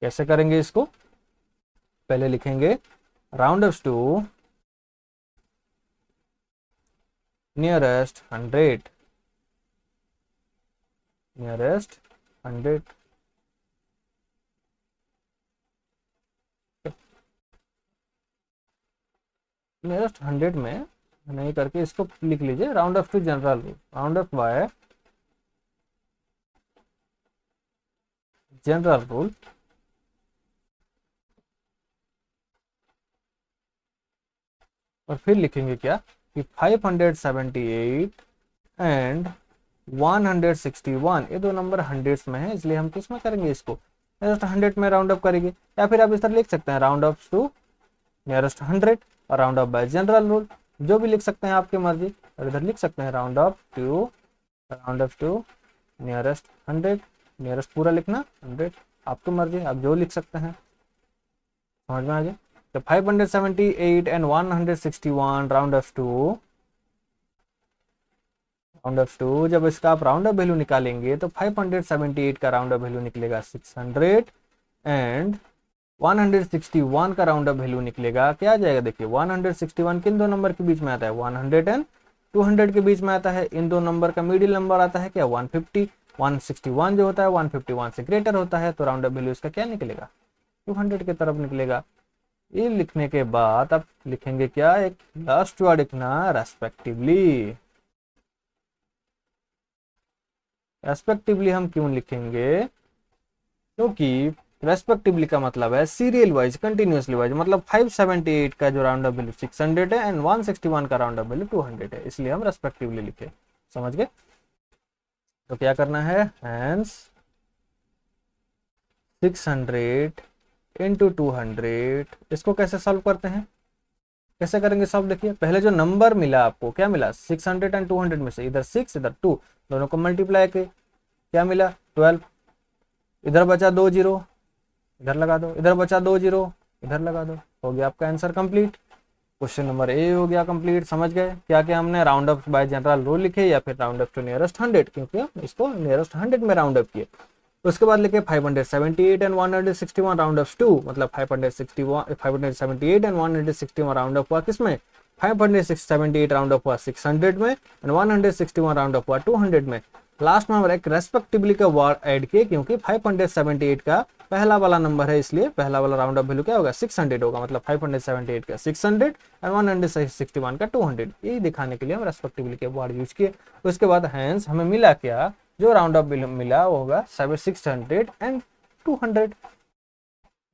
कैसे करेंगे इसको, पहले लिखेंगे round up to nearest 100, nearest 100, nearest 100 में नहीं करके इसको लिख लीजिए round up to general rule, round up by general rule, और फिर लिखेंगे क्या कि 578 एंड 161, ये दो नंबर हंड्रेड्स में है, इसलिए हम किस में करेंगे इसको नियरेस्ट 100 में राउंड अप करेंगे, या फिर आप इस तरह लिख सकते हैं राउंड अप टू नियरेस्ट 100 और round up by general rule, जो भी लिख सकते हैं आपकी मर्जी। और इधर लिख सकते हैं round up to nearest 100, nearest पूरा लिखना 100, आपकी मर्जी, आप जो लिख सकते हैं, समझ में आ गया। तो 578 एंड 161 राउंड अप टू जब इसका आप राउंड अप वैल्यू निकालेंगे तो 578 का राउंड अप वैल्यू निकलेगा 600 एंड 161 का राउंड अप वैल्यू निकलेगा क्या आ जाएगा देखिए 161 किन दो नंबर के बीच में आता है 100 एंड 200 के बीच में आता है, इन दो नंबर का मिडिल नंबर आता है क्या 150, 161 जो होता है 151 से ग्रेटर होता है, तो राउंड अप वैल्यू इसका क्या निकलेगा 200 की तरफ निकलेगा। ये लिखने के बाद आप लिखेंगे क्या, एक लास्ट वर्ड लिखना रेस्पेक्टिवली। रेस्पेक्टिवली हम क्यों लिखेंगे, क्योंकि रेस्पेक्टिवली का मतलब है सीरियल वाइज, कंटिन्यूसली वाइज, मतलब 578 का जो राउंड अप वैल्यू 600 है एंड 161 का राउंड अप वैल्यू 200 है, इसलिए हम रेस्पेक्टिवली लिखे, समझ गए। तो क्या करना है, हैंस 600 इंटू 200, इसको कैसे सॉल्व करते हैं, कैसे करेंगे सॉल्व, देखिए पहले जो नंबर मिला आपको, क्या मिला 600 एंड 200 में से इधर 6 इधर 2, दोनों को मल्टीप्लाई के क्या मिला 12, इधर बचा 2 जीरो, इधर लगा दो, इधर बचा 2 जीरो, इधर लगा दो, हो गया आपका answer complete. Question number A हो गया कंप्लीट। समझ गए क्या क्या हमने round up by general rule लिखे या फिर राउंड अप टू नियरेस्ट 100, क्योंकि हम इसको नियरेस्ट 100 में राउंड अप किए। उसके बाद लिखे 578 एंड 161 राउंड अप टू, मतलब 578 एंड 161 राउंड अप हुआ किसमें, 578 राउंड अप हुआ 600 में एंड 161 राउंड अप हुआ 200 में। लास्ट में हमारे एक रेस्पेक्टिवली का वर्ड ऐड किए, क्योंकि 578 का पहला वाला नंबर है, इसलिए पहला वाला राउंड अप वैल्यू क्या होगा 600 होगा, मतलब 578 का 600 एंड 161 का 200, यही दिखाने के लिए हम रेस्पेक्टिवली के वर्ड यूज किए। उसके बाद हैंस हमें मिला क्या, जो राउंड अप मिला वो होगा 600 एंड 200।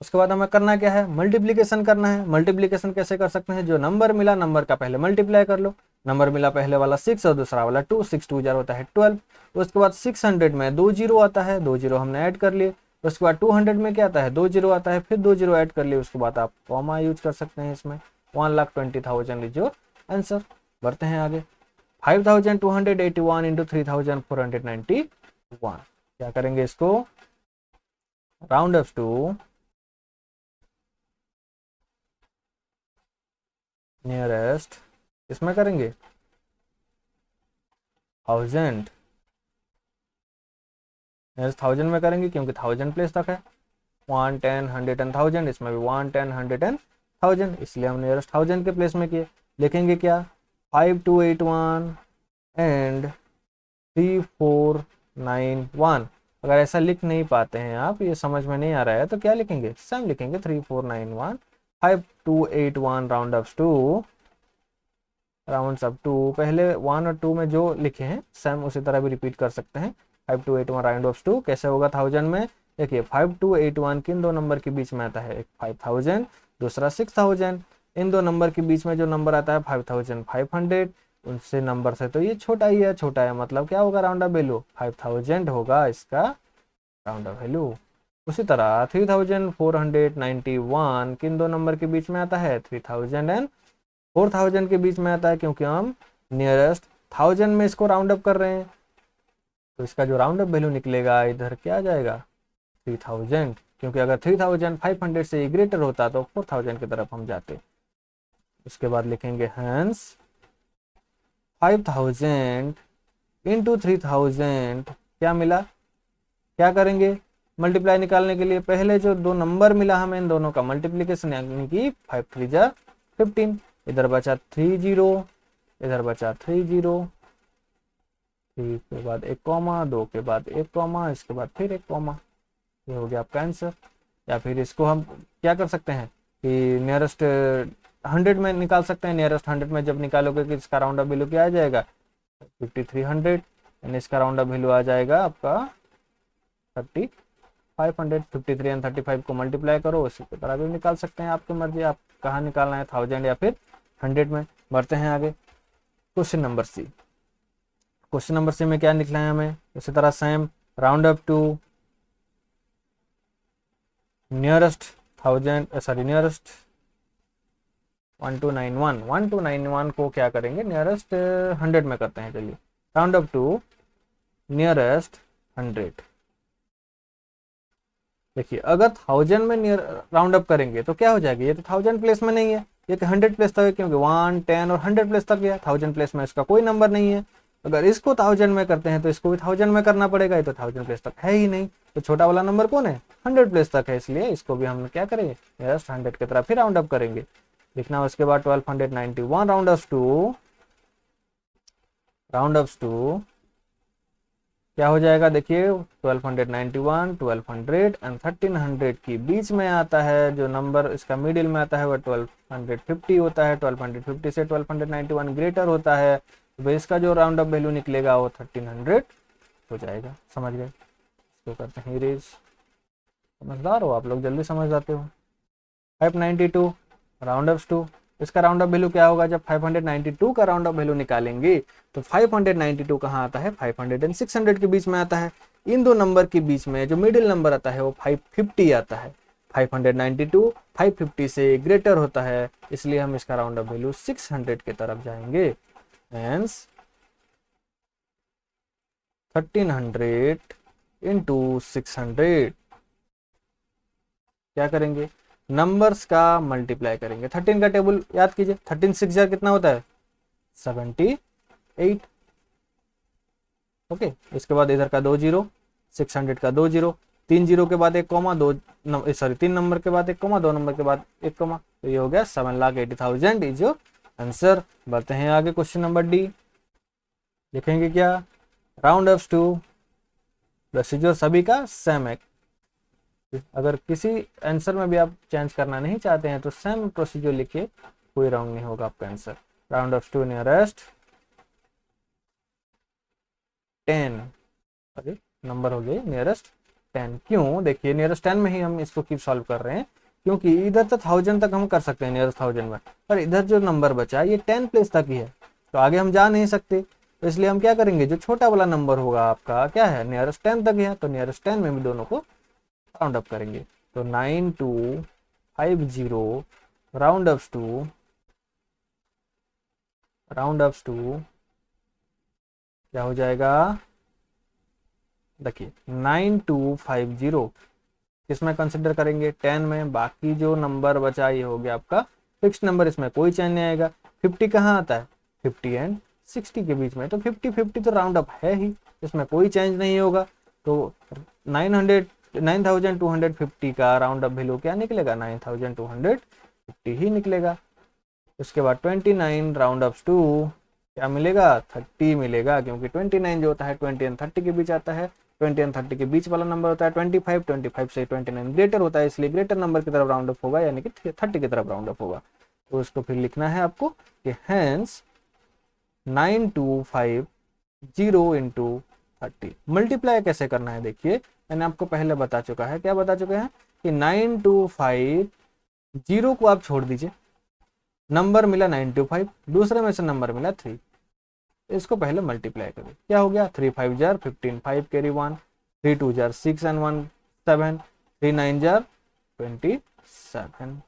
उसके बाद हमें करना क्या है, मल्टीप्लीकेशन करना है। मल्टीप्लीकेशन कैसे कर सकते हैं, जो नंबर मिला नंबर का पहले मल्टीप्लाई कर लो, नंबर मिला पहले वाला 6 और दूसरा वाला 2, 6 2 होता है 12। उसके बाद 600 में 2 जीरो आता है, 2 जीरो हमने ऐड कर लिए। उसके बाद 200 में क्या आता है 2 जीरो आता है, फिर 2 जीरो ऐड कर लिए। उसके बाद आप कॉमा यूज कर सकते हैं इसमें। 1,20,000 इज योर आंसर। बढ़ते हैं आगे। 5,281 इंटू 3,491, क्या करेंगे इसको, राउंड अप टू नियरेस्ट, इसमें करेंगे 1000, नियरेस्ट 1000 में करेंगे, क्योंकि 1000 प्लेस तक है। 1 10 100 एंड 1000, इसमें भी 1 10 100 एंड 1000, इसलिए हम नियरेस्ट 1000 के प्लेस में किए। लिखेंगे क्या 5281 एंड 3491। अगर ऐसा लिख नहीं पाते हैं आप, ये समझ में नहीं आ रहा है, तो क्या लिखेंगे, सेम लिखेंगे 3491 5281 round up to, rounds up to, पहले 1 और 2 में जो लिखे हैं सेम उसी तरह भी रिपीट कर सकते हैं। 5281 राउंड अप टू कैसे होगा 1000 में, देखिए 5281 किन दो नंबर के बीच में आता है, एक 5000 दूसरा 6000। इन दो नंबर के बीच में जो नंबर आता है 5500, उनसे नंबर से तो ये छोटा ही है, छोटा है मतलब क्या होगा राउंड अप वैल्यू 5000 होगा इसका राउंड अप वैल्यू। उसी तरह 3491 किन दो नंबर के बीच में आता है, 3000 एंड 4000 के बीच में आता है, क्योंकि हम नियरेस्ट 1000 में इसको राउंड अप कर रहे हैं, तो इसका जो राउंड अप वैल्यू निकलेगा इधर क्या आ जाएगा 3000, क्योंकि अगर 3500 से ग्रेटर होता तो 4000 की तरफ हम जाते। उसके बाद लिखेंगे हैंस 5000 इंटू 3000, क्या मिला, क्या करेंगे मल्टीप्लाई निकालने के लिए, पहले जो दो नंबर मिला हमें इन दोनों का मल्टीप्लीकेशन, यानी कि 5 3 जा 15, इधर बचा 3 जीरो, इधर बचा 3 जीरो, 3 के बाद एक कॉमा, 2 के बाद एक कॉमा, इसके बाद फिर एक कॉमा, ये हो गया आपका आंसर। या फिर इसको हम क्या कर सकते हैं कि नियरेस्ट 100 में निकाल सकते हैं। नियरेस्ट 100 में जब निकालोगे कि इसका राउंड अप वैल्यू क्या आ जाएगा 5300, यानी इसका राउंड अप वैल्यू आ जाएगा आपका 3500। 53 एंड 35 को मल्टीप्लाई करो, उसी की तरह भी निकाल सकते हैं, आपकी मर्जी, आप कहाँ निकालना है 1000 या फिर 100 में। बढ़ते हैं आगे। Question number C. Question number C में क्या निकला है हमें, इसी तरह same round up to nearest 1291 को क्या करेंगे नियरेस्ट 100 में करते हैं। चलिए राउंड अप टू नियरेस्ट 100। देखिए अगर 1000 में राउंड अप करेंगे तो क्या हो जाएगा, ये तो 1000 प्लेस में नहीं है, ये तो 100 प्लेस तक है, क्योंकि 1 10 और 100 प्लेस तक गया, 1000 प्लेस में इसका कोई नंबर नहीं है। अगर इसको 1000 में करते हैं तो इसको भी 1000 में करना पड़ेगा, ये तो 1000 प्लेस तक है ही नहीं, तो छोटा वाला नंबर कौन है 100 प्लेस तक है, इसलिए इसको भी हम क्या करेंगे नियरेस्ट 100 की तरफ फिर राउंड अप करेंगे। लिखना उसके बाद 1291 राउंड अप टू क्या हो जाएगा, देखिए 1291 1200 एंड 1300 के बीच में आता है, जो नंबर इसका मिडिल में आता है वो 1250 होता है। 1250 से 1291 ग्रेटर होता है, तो इसका जो राउंड अप वैल्यू निकलेगा वो 1300 हो जाएगा। समझ गए, इसको करते हैं इरेज। समझदार हो आप लोग, जल्दी समझ जाते हो। 592 राउंड अप टू, इसका राउंड अप वैल्यू क्या होगा, जब 592 का राउंड अप वैल्यू निकालेंगे तो 592 कहाँ आता है 500 एंड 600 के बीच में आता है। इन दो नंबर के बीच में जो मिडिल नंबर आता है वो 550 आता है। 592 550 से ग्रेटर होता है, इसलिए हम इसका राउंड अप वैल्यू 600 की तरफ जाएंगे। हेंस 1300 इंटू 600 क्या करेंगे, नंबर्स का मल्टीप्लाई करेंगे। 13 का टेबल याद कीजिए, 13 6 जार कितना होता है 78। ओके, इसके बाद इधर का 2 जीरो, 600 का 2 जीरो, 3 जीरो के बाद एक कॉमा, 3 नंबर के बाद एक कॉमा, 2 नंबर के बाद एक कॉमा, तो ये हो गया 7,80,000 इज योर आंसर। बढ़ते हैं आगे, क्वेश्चन नंबर डी। लिखेंगे क्या, राउंड अप्स टू, प्रोसीजर सभी का सेम है। अगर किसी आंसर में भी आप चेंज करना नहीं चाहते हैं तो सेम प्रोसीजर लिखिए, कोई रॉन्ग नहीं होगा आपका answer. Round ups to nearest 10, अरे नंबर हो गए नियरेस्ट 10। क्यों, देखिए नियरेस्ट 10 में ही हम इसको कीप सॉल्व कर रहे हैं, क्योंकि इधर तो 1000 तक हम कर सकते हैं नियरेस्ट 1000 में, पर इधर जो नंबर बचा है ये 10 प्लेस तक ही है, तो आगे हम जा नहीं सकते। तो इसलिए हम क्या करेंगे, जो छोटा वाला नंबर होगा आपका क्या है नियरेस्ट 10 तक है, तो नियरेस्ट 10 में भी दोनों को राउंड अप करेंगे। तो 9250 राउंड अप्स टू क्या हो जाएगा, देखिए 9250 किसमें कंसिडर करेंगे 10 में, बाकी जो नंबर बचा ये हो गया आपका फिक्स्ड नंबर, इसमें कोई चेंज नहीं आएगा। 50 कहाँ आता है 50 एंड 60 के बीच में, तो 50 तो राउंड अप है ही, इसमें कोई चेंज नहीं होगा। तो 9250 का राउंड अप वैल्यू क्या निकलेगा 9250 ही निकलेगा। उसके बाद 29 राउंड अप्स टू क्या मिलेगा 30 मिलेगा, क्योंकि 29 जो होता है 20 एंड 30 के बीच आता है, 20 एंड 30 के बीच वाला नंबर होता है 25 से 29 ग्रेटर होता है, इसलिए ग्रेटर नंबर की तरफ राउंड अप होगा, यानी कि 30 की तरफ राउंड अप होगा। तो उसको फिर लिखना है आपको कि हेंस 9250 इंटू 30। मल्टीप्लाई कैसे करना है, देखिए मैंने आपको पहले बता चुका है, क्या बता चुके हैं कि 9250 को आप छोड़ दीजिए, नंबर मिला 925, दूसरे में से नंबर मिला 3, इसको पहले मल्टीप्लाई करें, क्या हो गया 3 5 jar 15, 5 carry 1, 3 2 jar 6 and 1 7, 3 9 jar 27,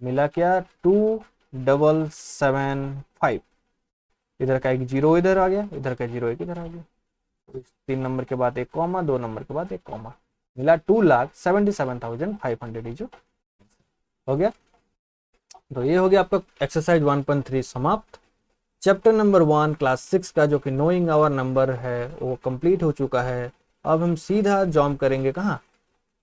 मिला क्या 2775। इधर का एक जीरो इधर आ गया, इधर का जीरो एक इधर आ गया, तो 3 नंबर के बाद एक कॉमा, 2 नंबर के बाद एक कॉमा, मिला 2,77,500 जो हो गया। तो ये हो गया आपका एक्सरसाइज 1.3 समाप्त। चैप्टर नंबर 1 क्लास 6 का जो कि नोइंग आवर नंबर है वो कंप्लीट हो चुका है। अब हम सीधा जॉम्प करेंगे कहाँ,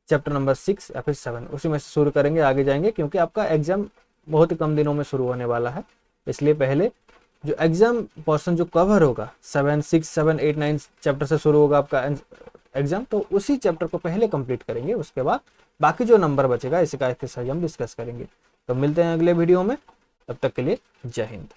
चैप्टर नंबर 6 या फिर 7, उसी में से शुरू करेंगे, आगे जाएंगे, क्योंकि आपका एग्जाम बहुत ही कम दिनों में शुरू होने वाला है, इसलिए पहले जो एग्जाम पोर्शन जो कवर होगा 7 6 7 8 9 चैप्टर से शुरू होगा आपका एग्जाम, तो उसी चैप्टर को पहले कंप्लीट करेंगे, उसके बाद बाकी जो नंबर बचेगा इसी का एक्सरसाइज हम डिस्कस करेंगे। तो मिलते हैं अगले वीडियो में, तब तक के लिए जय हिंद।